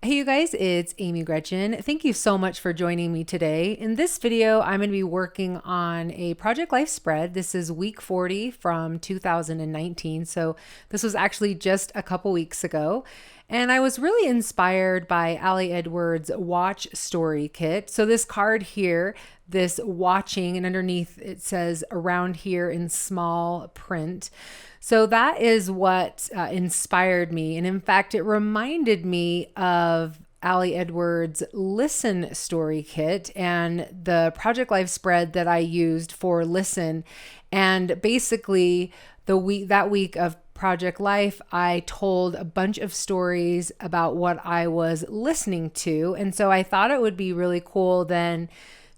Hey you guys, it's Amy Gretchen. Thank you so much for joining me today. In this video, I'm going to be working on a Project Life spread. This is week 40 from 2019. So this was actually just a couple weeks ago. And I was really inspired by Ali Edwards' Watch Story Kit. So this card here, this watching, and underneath it says around here in small print. So that is what inspired me. And in fact, it reminded me of Ali Edwards' Listen Story Kit and the Project Life spread that I used for Listen. And basically, that week of Project Life, I told a bunch of stories about what I was listening to. And so I thought it would be really cool then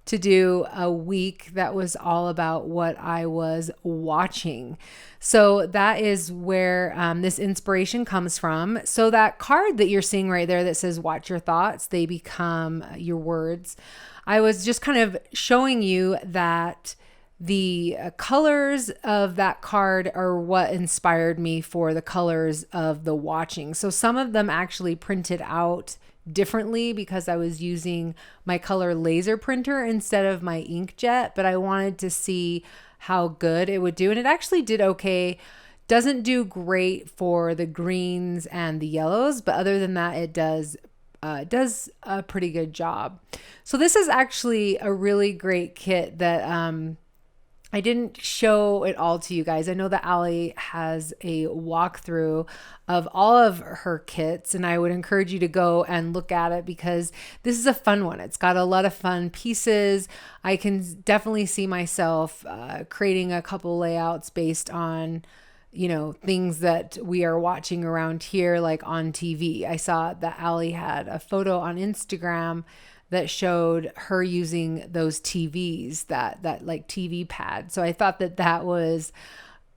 to do a week that was all about what I was watching. So that is where this inspiration comes from. So that card that you're seeing right there that says watch your thoughts, they become your words. I was just kind of showing you that the colors of that card are what inspired me for the colors of the watching. So some of them actually printed out differently because I was using my color laser printer instead of my inkjet, but I wanted to see how good it would do. And it actually did okay. Doesn't do great for the greens and the yellows, but other than that, it does a pretty good job. So this is actually a really great kit that I didn't show it all to you guys. I know that Ali has a walkthrough of all of her kits, and I would encourage you to go and look at it because this is a fun one. It's got a lot of fun pieces. I can definitely see myself creating a couple layouts based on, you know, things that we are watching around here, like on TV. I saw that Ali had a photo on Instagram that showed her using those TVs, that like TV pad. So I thought that was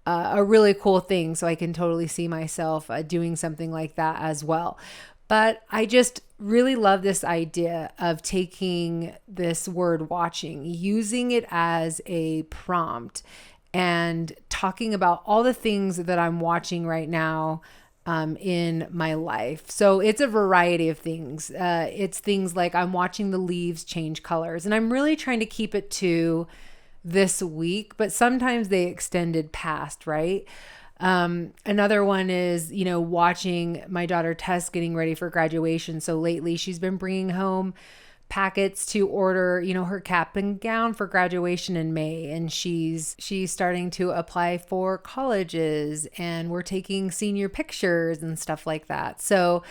a really cool thing. So I can totally see myself doing something like that as well. But I just really love this idea of taking this word watching, using it as a prompt and talking about all the things that I'm watching right now in my life. So it's a variety of things. It's things like I'm watching the leaves change colors, and I'm really trying to keep it to this week, but sometimes they extended past, right? Another one is, you know, watching my daughter Tess getting ready for graduation. So lately she's been bringing home packets to order, you know, her cap and gown for graduation in May, and she's starting to apply for colleges, and we're taking senior pictures and stuff like that. So,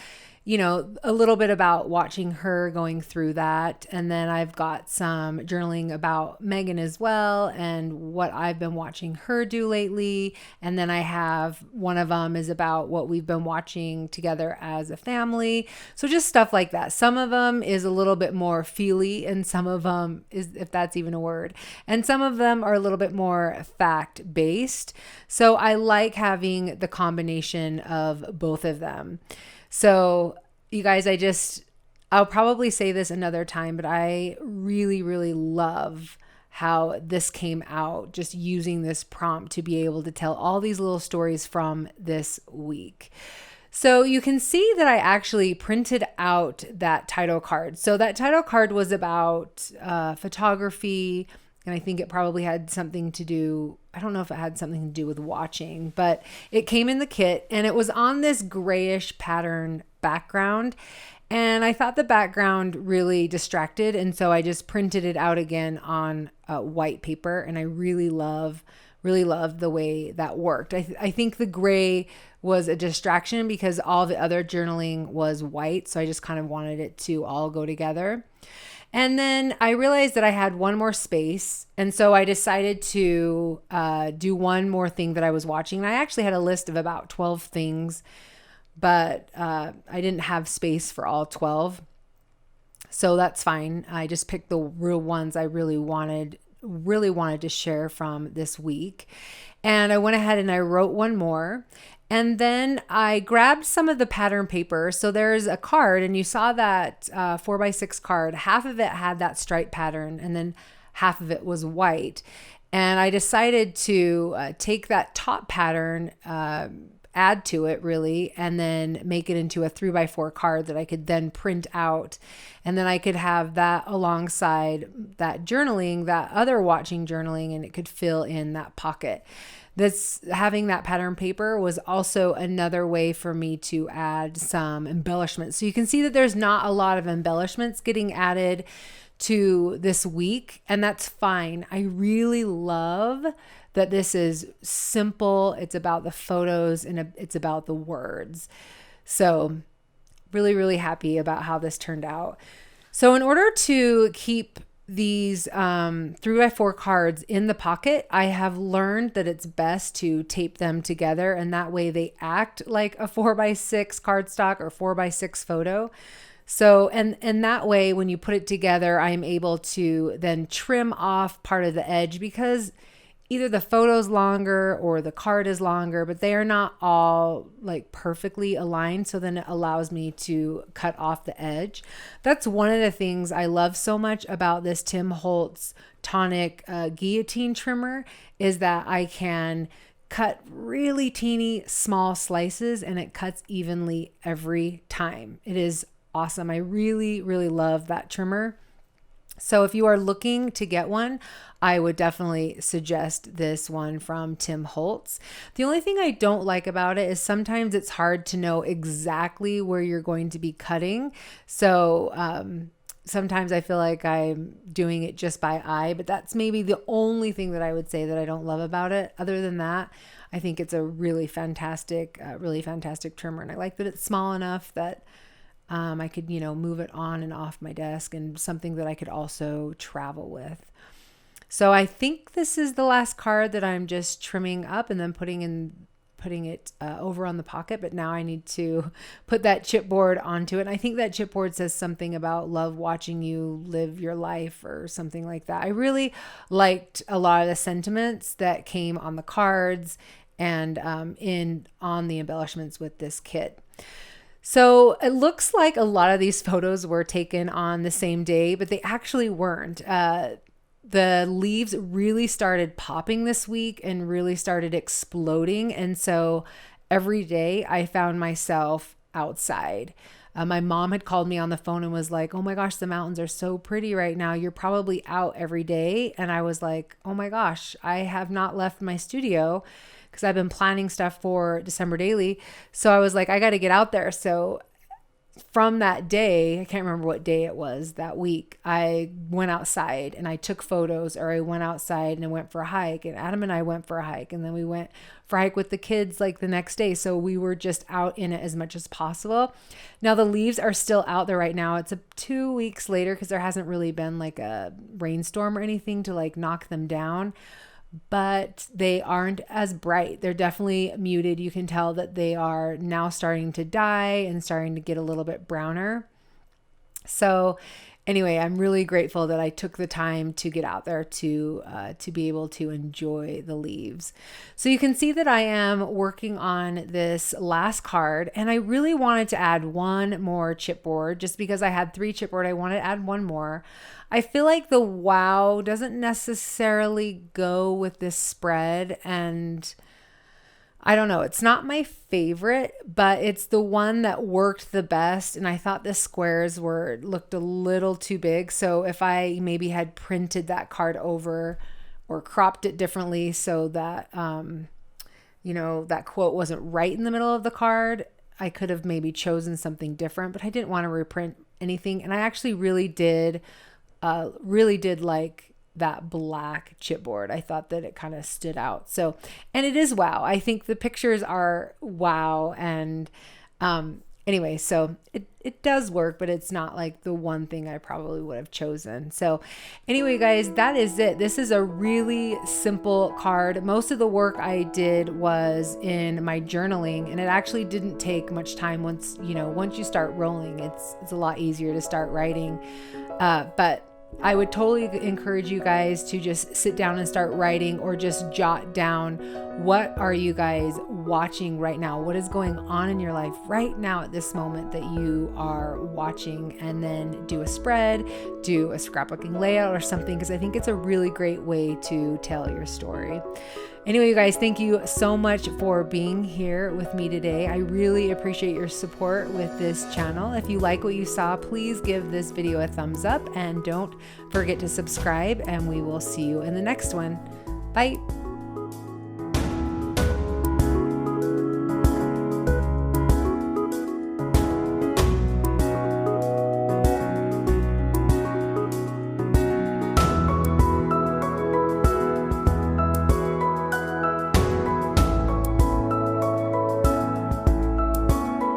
you know, a little bit about watching her going through that. And then I've got some journaling about Megan as well and what I've been watching her do lately. And then I have one of them is about what we've been watching together as a family. So just stuff like that. Some of them is a little bit more feely, and some of them is, if that's even a word, and some of them are a little bit more fact based. So I like having the combination of both of them. So you guys, I'll probably say this another time, but I really, really love how this came out, just using this prompt to be able to tell all these little stories from this week. So you can see that I actually printed out that title card. So that title card was about photography, and I think it probably had something to do, I don't know if it had something to do with watching, but it came in the kit and it was on this grayish pattern background. And I thought the background really distracted. And so I just printed it out again on white paper. And I really love the way that worked. I think the gray was a distraction because all the other journaling was white. So I just kind of wanted it to all go together. And then I realized that I had one more space. And so I decided to do one more thing that I was watching. And I actually had a list of about 12 things, but I didn't have space for all 12. So that's fine. I just picked the real ones I really wanted to share from this week. And I went ahead and I wrote one more. And then I grabbed some of the pattern paper. So there's a card, and you saw that 4x6 card. Half of it had that stripe pattern, and then half of it was white. And I decided to take that top pattern add to it really, and then make it into a 3x4 card that I could then print out. And then I could have that alongside that journaling, that other watching journaling, and it could fill in that pocket. This having that pattern paper was also another way for me to add some embellishments. So you can see that there's not a lot of embellishments getting added to this week, and that's fine. I really love that this is simple. It's about the photos and it's about the words. So really, really happy about how this turned out. So in order to keep these 3x4 cards in the pocket, I have learned that it's best to tape them together, and that way they act like a 4x6 cardstock or 4x6 photo. So, and that way when you put it together, I'm able to then trim off part of the edge, because either the photo's longer or the card is longer, but they are not all like perfectly aligned. So then it allows me to cut off the edge. That's one of the things I love so much about this Tim Holtz Tonic guillotine trimmer, is that I can cut really teeny small slices and it cuts evenly every time. It is awesome. I really, really love that trimmer. So if you are looking to get one, I would definitely suggest this one from Tim Holtz. The only thing I don't like about it is sometimes it's hard to know exactly where you're going to be cutting. So sometimes I feel like I'm doing it just by eye, but that's maybe the only thing that I would say that I don't love about it. Other than that, I think it's a really fantastic trimmer. And I like that it's small enough that I could, move it on and off my desk, and something that I could also travel with. So I think this is the last card that I'm just trimming up and then putting it over on the pocket. But now I need to put that chipboard onto it. And I think that chipboard says something about love watching you live your life or something like that. I really liked a lot of the sentiments that came on the cards and on the embellishments with this kit. So it looks like a lot of these photos were taken on the same day, but they actually weren't. The leaves really started popping this week and really started exploding. And so every day I found myself outside. My mom had called me on the phone and was like, "Oh my gosh, the mountains are so pretty right now. You're probably out every day." And I was like, "Oh my gosh, I have not left my studio," because I've been planning stuff for December Daily. So I was like, I got to get out there. So from that day, I can't remember what day it was that week, I went outside and I took photos, or I went outside and I went for a hike, and Adam and I went for a hike, and then we went for a hike with the kids like the next day. So we were just out in it as much as possible. Now the leaves are still out there right now. It's 2 weeks later, because there hasn't really been like a rainstorm or anything to like knock them down, but they aren't as bright. They're definitely muted. You can tell that they are now starting to die and starting to get a little bit browner. So anyway, I'm really grateful that I took the time to get out there to be able to enjoy the leaves. So you can see that I am working on this last card, and I really wanted to add one more chipboard. Just because I had 3 chipboard, I wanted to add one more. I feel like the wow doesn't necessarily go with this spread, and I don't know, it's not my favorite, but it's the one that worked the best. And I thought the squares looked a little too big. So if I maybe had printed that card over or cropped it differently so that, that quote wasn't right in the middle of the card, I could have maybe chosen something different, but I didn't want to reprint anything. And I actually really did like that black chipboard. I thought that it kind of stood out. So, and it is wow. I think the pictures are wow. And anyway, so it does work, but it's not like the one thing I probably would have chosen. So anyway, guys, that is it. This is a really simple card. Most of the work I did was in my journaling, and it actually didn't take much time. Once you start rolling, it's a lot easier to start writing. But I would totally encourage you guys to just sit down and start writing, or just jot down, what are you guys watching right now? What is going on in your life right now at this moment that you are watching? And then do a spread, do a scrapbooking layout or something, because I think it's a really great way to tell your story. Anyway, you guys, thank you so much for being here with me today. I really appreciate your support with this channel. If you like what you saw, please give this video a thumbs up and don't forget to subscribe, and we will see you in the next one. Bye.